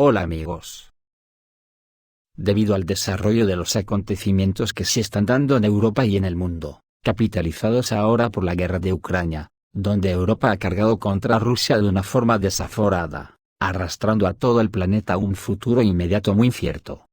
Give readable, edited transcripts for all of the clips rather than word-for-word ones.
Hola amigos. Debido al desarrollo de los acontecimientos que se están dando en Europa y en el mundo, capitalizados ahora por la guerra de Ucrania, donde Europa ha cargado contra Rusia de una forma desaforada, arrastrando a todo el planeta a un futuro inmediato muy incierto.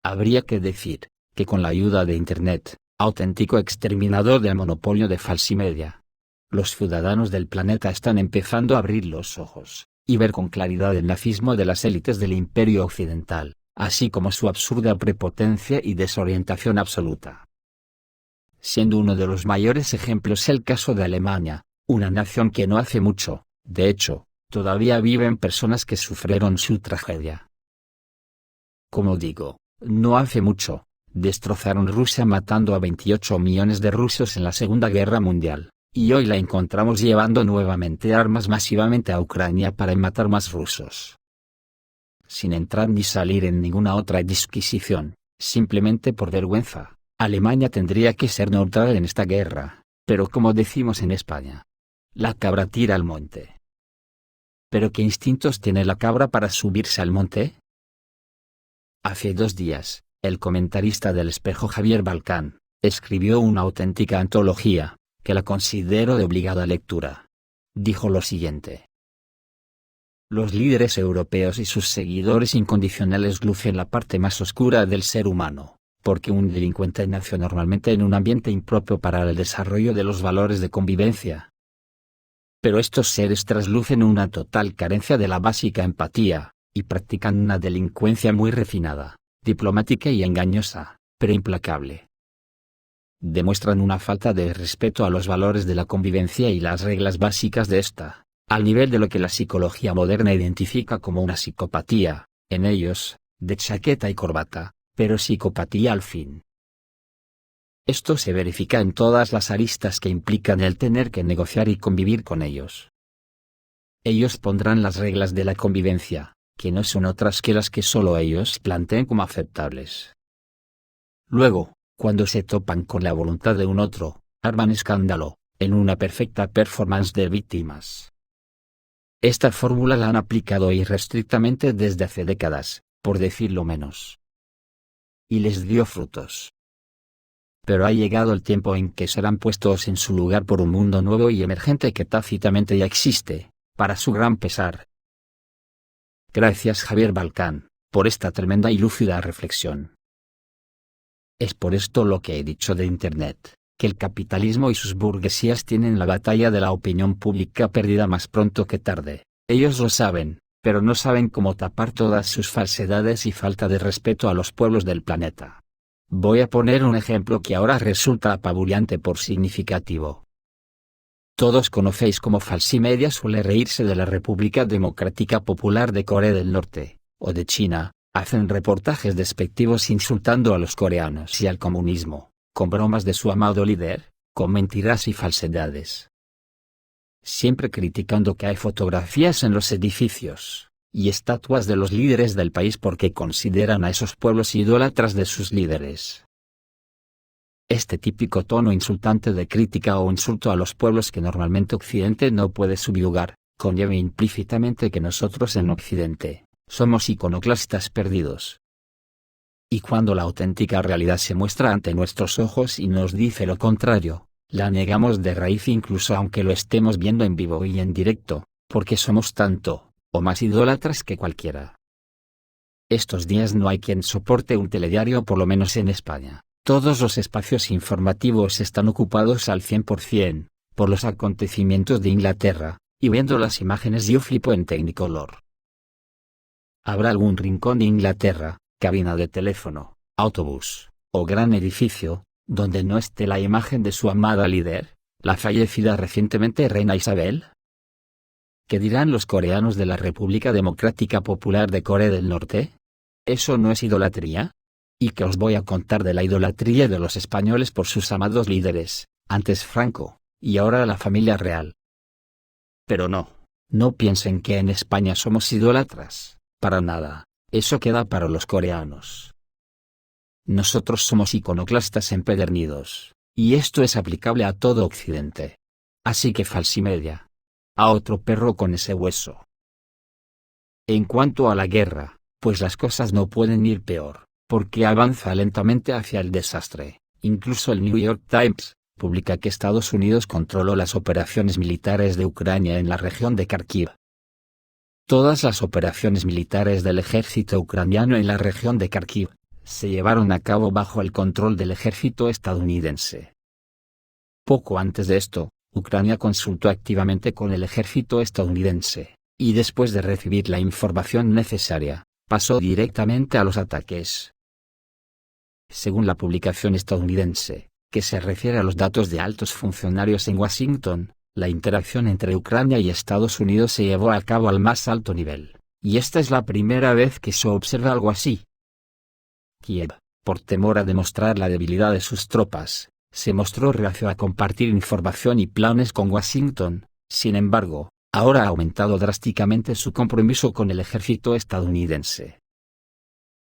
Habría que decir, que con la ayuda de Internet, auténtico exterminador del monopolio de falsimedia, los ciudadanos del planeta están empezando a abrir los ojos, y ver con claridad el nazismo de las élites del imperio occidental, así como su absurda prepotencia y desorientación absoluta. Siendo uno de los mayores ejemplos el caso de Alemania, una nación que no hace mucho, de hecho, todavía viven personas que sufrieron su tragedia. Como digo, no hace mucho, destrozaron Rusia matando a 28 millones de rusos en la Segunda Guerra Mundial, y hoy la encontramos llevando nuevamente armas masivamente a Ucrania para matar más rusos. Sin entrar ni salir en ninguna otra disquisición, simplemente por vergüenza, Alemania tendría que ser neutral en esta guerra, pero como decimos en España, la cabra tira al monte. ¿Pero qué instintos tiene la cabra para subirse al monte? Hace 2 días, el comentarista del Espejo Javier Balcán, escribió una auténtica antología, que la considero de obligada lectura. Dijo lo siguiente: los líderes europeos y sus seguidores incondicionales lucen la parte más oscura del ser humano, porque un delincuente nació normalmente en un ambiente impropio para el desarrollo de los valores de convivencia. Pero estos seres traslucen una total carencia de la básica empatía, y practican una delincuencia muy refinada, diplomática y engañosa, pero implacable. Demuestran una falta de respeto a los valores de la convivencia y las reglas básicas de esta, al nivel de lo que la psicología moderna identifica como una psicopatía, en ellos, de chaqueta y corbata, pero psicopatía al fin. Esto se verifica en todas las aristas que implican el tener que negociar y convivir con ellos. Ellos pondrán las reglas de la convivencia, que no son otras que las que solo ellos planteen como aceptables. Luego, cuando se topan con la voluntad de un otro, arman escándalo, en una perfecta performance de víctimas. Esta fórmula la han aplicado irrestrictamente desde hace décadas, por decirlo menos. Y les dio frutos. Pero ha llegado el tiempo en que serán puestos en su lugar por un mundo nuevo y emergente que tácitamente ya existe, para su gran pesar. Gracias Javier Balcán, por esta tremenda y lúcida reflexión. Es por esto lo que he dicho de Internet, que el capitalismo y sus burguesías tienen la batalla de la opinión pública perdida más pronto que tarde. Ellos lo saben, pero no saben cómo tapar todas sus falsedades y falta de respeto a los pueblos del planeta. Voy a poner un ejemplo que ahora resulta apabullante por significativo. Todos conocéis cómo Falsimedia suele reírse de la República Democrática Popular de Corea del Norte, o de China. Hacen reportajes despectivos insultando a los coreanos y al comunismo, con bromas de su amado líder, con mentiras y falsedades. Siempre criticando que hay fotografías en los edificios, y estatuas de los líderes del país porque consideran a esos pueblos idólatras de sus líderes. Este típico tono insultante de crítica o insulto a los pueblos que normalmente Occidente no puede subyugar, conlleva implícitamente que nosotros en Occidente somos iconoclastas perdidos. Y cuando la auténtica realidad se muestra ante nuestros ojos y nos dice lo contrario, la negamos de raíz incluso aunque lo estemos viendo en vivo y en directo, porque somos tanto, o más idólatras que cualquiera. Estos días no hay quien soporte un telediario, por lo menos en España. Todos los espacios informativos están ocupados al 100%, por los acontecimientos de Inglaterra, y viendo las imágenes yo flipo en Technicolor. ¿Habrá algún rincón de Inglaterra, cabina de teléfono, autobús, o gran edificio, donde no esté la imagen de su amada líder, la fallecida recientemente reina Isabel? ¿Qué dirán los coreanos de la República Democrática Popular de Corea del Norte? ¿Eso no es idolatría? ¿Y qué os voy a contar de la idolatría de los españoles por sus amados líderes, antes Franco, y ahora la familia real? Pero no piensen que en España somos idólatras. Para nada, eso queda para los coreanos. Nosotros somos iconoclastas empedernidos, y esto es aplicable a todo Occidente. Así que Falsimedia. A otro perro con ese hueso. En cuanto a la guerra, pues las cosas no pueden ir peor, porque avanza lentamente hacia el desastre. Incluso el New York Times publica que Estados Unidos controló las operaciones militares de Ucrania en la región de Kharkiv. Todas las operaciones militares del ejército ucraniano en la región de Kharkiv se llevaron a cabo bajo el control del ejército estadounidense. Poco antes de esto, Ucrania consultó activamente con el ejército estadounidense, y después de recibir la información necesaria, pasó directamente a los ataques. Según la publicación estadounidense, que se refiere a los datos de altos funcionarios en Washington, la interacción entre Ucrania y Estados Unidos se llevó a cabo al más alto nivel, y esta es la primera vez que se observa algo así. Kiev, por temor a demostrar la debilidad de sus tropas, se mostró reacio a compartir información y planes con Washington. Sin embargo, ahora ha aumentado drásticamente su compromiso con el ejército estadounidense.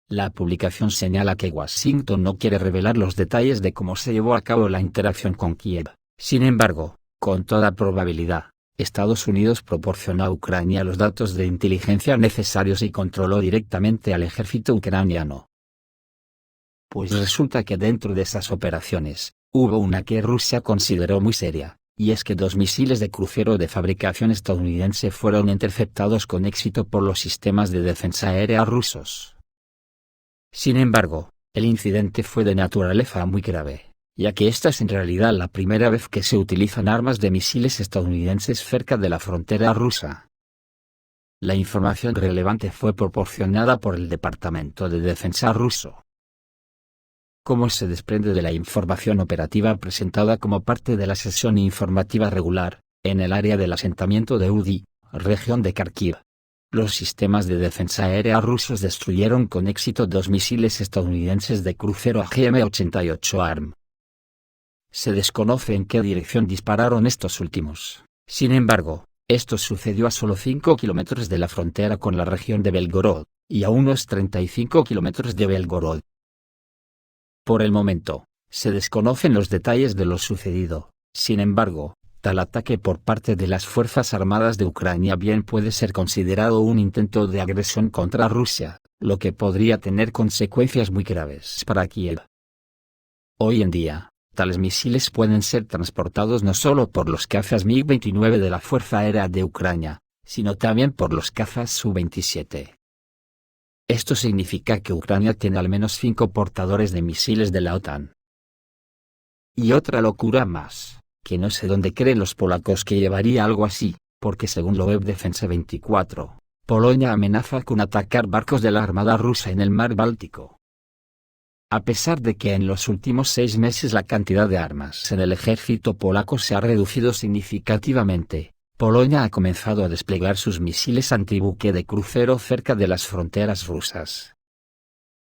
La publicación señala que Washington no quiere revelar los detalles de cómo se llevó a cabo la interacción con Kiev. Sin embargo, con toda probabilidad, Estados Unidos proporcionó a Ucrania los datos de inteligencia necesarios y controló directamente al ejército ucraniano. Pues resulta que dentro de esas operaciones, hubo una que Rusia consideró muy seria, y es que 2 misiles de crucero de fabricación estadounidense fueron interceptados con éxito por los sistemas de defensa aérea rusos. Sin embargo, el incidente fue de naturaleza muy grave, ya que esta es en realidad la primera vez que se utilizan armas de misiles estadounidenses cerca de la frontera rusa. La información relevante fue proporcionada por el Departamento de Defensa ruso. Como se desprende de la información operativa presentada como parte de la sesión informativa regular, en el área del asentamiento de Udi, región de Kharkiv, los sistemas de defensa aérea rusos destruyeron con éxito 2 misiles estadounidenses de crucero AGM-88 ARM. Se desconoce en qué dirección dispararon estos últimos. Sin embargo, esto sucedió a solo 5 kilómetros de la frontera con la región de Belgorod, y a unos 35 kilómetros de Belgorod. Por el momento, se desconocen los detalles de lo sucedido. Sin embargo, tal ataque por parte de las Fuerzas Armadas de Ucrania bien puede ser considerado un intento de agresión contra Rusia, lo que podría tener consecuencias muy graves para Kiev. Hoy en día, tales misiles pueden ser transportados no solo por los cazas MiG-29 de la Fuerza Aérea de Ucrania, sino también por los cazas Su-27. Esto significa que Ucrania tiene al menos 5 portadores de misiles de la OTAN. Y otra locura más, que no sé dónde creen los polacos que llevaría algo así, porque según la web Defensa 24, Polonia amenaza con atacar barcos de la Armada rusa en el mar Báltico. A pesar de que en los últimos 6 meses la cantidad de armas en el ejército polaco se ha reducido significativamente, Polonia ha comenzado a desplegar sus misiles antibuque de crucero cerca de las fronteras rusas.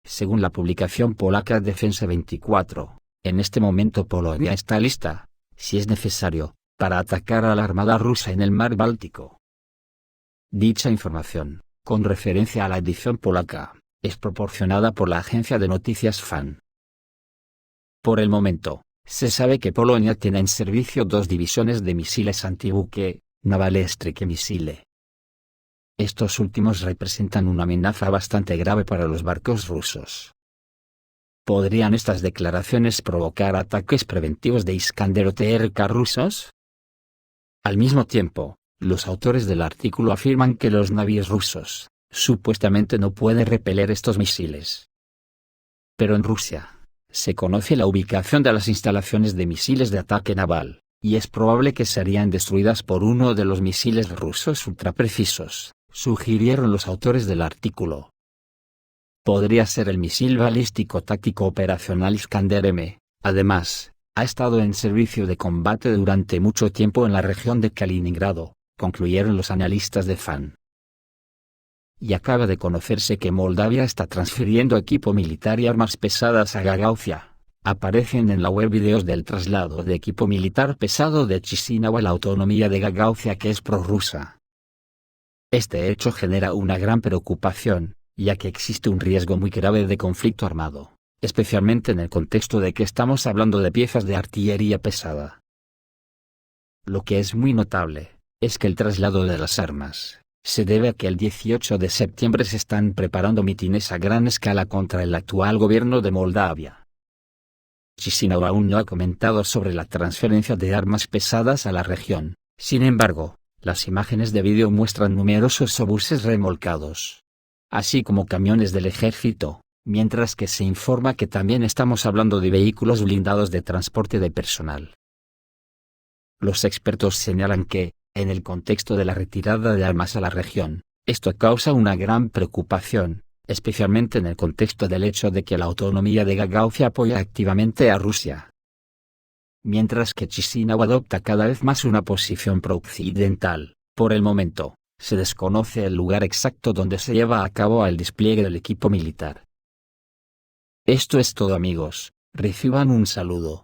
Según la publicación polaca Defensa 24, en este momento Polonia está lista, si es necesario, para atacar a la Armada rusa en el mar Báltico. Dicha información, con referencia a la edición polaca, es proporcionada por la agencia de noticias FAN. Por el momento, se sabe que Polonia tiene en servicio 2 divisiones de misiles antibuque, Navalstreque Missile. Estos últimos representan una amenaza bastante grave para los barcos rusos. ¿Podrían estas declaraciones provocar ataques preventivos de Iskander o TRK rusos? Al mismo tiempo, los autores del artículo afirman que los navíos rusos, supuestamente no pueden repeler estos misiles. Pero en Rusia, se conoce la ubicación de las instalaciones de misiles de ataque naval, y es probable que serían destruidas por uno de los misiles rusos ultraprecisos, sugirieron los autores del artículo. Podría ser el misil balístico táctico operacional Iskander-M. Además, ha estado en servicio de combate durante mucho tiempo en la región de Kaliningrado, concluyeron los analistas de FAN. Y acaba de conocerse que Moldavia está transfiriendo equipo militar y armas pesadas a Gagauzia. Aparecen en la web videos del traslado de equipo militar pesado de Chisinau a la autonomía de Gagauzia que es prorrusa. Este hecho genera una gran preocupación, ya que existe un riesgo muy grave de conflicto armado, especialmente en el contexto de que estamos hablando de piezas de artillería pesada. Lo que es muy notable, es que el traslado de las armas, Se debe a que el 18 de septiembre se están preparando mítines a gran escala contra el actual gobierno de Moldavia. Chisinau aún no ha comentado sobre la transferencia de armas pesadas a la región. Sin embargo, las imágenes de vídeo muestran numerosos obuses remolcados, así como camiones del ejército, mientras que se informa que también estamos hablando de vehículos blindados de transporte de personal. Los expertos señalan que, en el contexto de la retirada de armas a la región, esto causa una gran preocupación, especialmente en el contexto del hecho de que la autonomía de Gagauzia apoya activamente a Rusia. Mientras que Chisinau adopta cada vez más una posición pro-occidental, por el momento, se desconoce el lugar exacto donde se lleva a cabo el despliegue del equipo militar. Esto es todo amigos, reciban un saludo.